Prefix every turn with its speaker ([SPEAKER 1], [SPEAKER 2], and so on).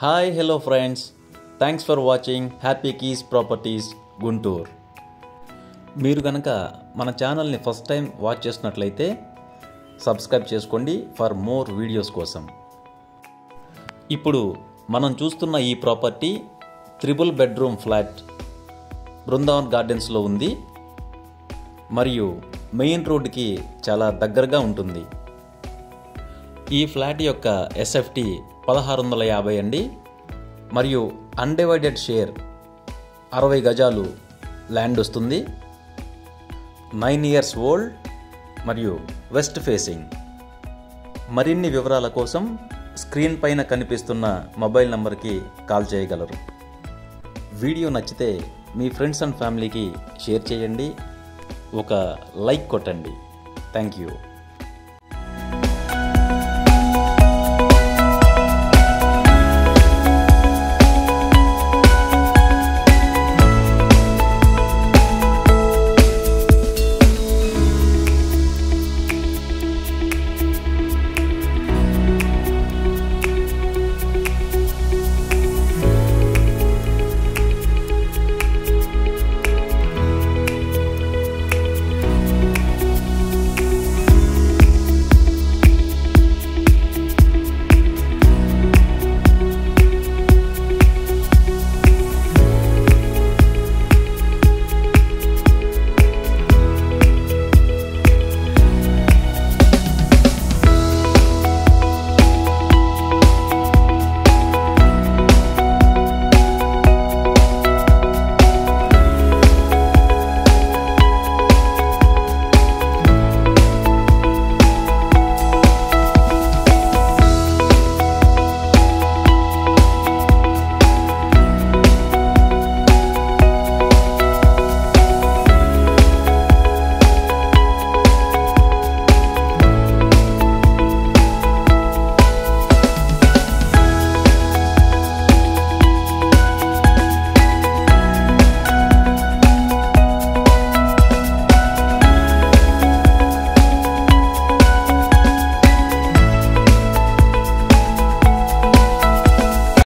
[SPEAKER 1] Hi hello friends, thanks for watching happy keys properties Guntur. మీరు కనుక మన ఛానల్ని ఫస్ట్ టైం వాచ్ చేసినట్లయితే సబ్స్క్రైబ్ చేసుకోండి ఫర్ మోర్ వీడియోస్ కోసం. ఇప్పుడు మనం చూస్తున్న ఈ ప్రాపర్టీ 3 బెడ్రూమ్ ఫ్లాట్ బృందావన్ గార్డెన్స్లో ఉంది మరియు మెయిన్ రోడ్డుకి చాలా దగ్గరగా ఉంటుంది. ఈ ఫ్లాట్ యొక్క ఎస్ఎఫ్టీ 1650 అండి మరియు అన్డివైడెడ్ షేర్ 60 గజాలు ల్యాండ్ వస్తుంది. 9 years ఓల్డ్ మరియు వెస్ట్ ఫేసింగ్. మరిన్ని వివరాల కోసం స్క్రీన్ పైన కనిపిస్తున్న మొబైల్ నంబర్కి కాల్ చేయగలరు. వీడియో నచ్చితే మీ ఫ్రెండ్స్ అండ్ ఫ్యామిలీకి షేర్ చేయండి, ఒక లైక్ కొట్టండి. Thank you.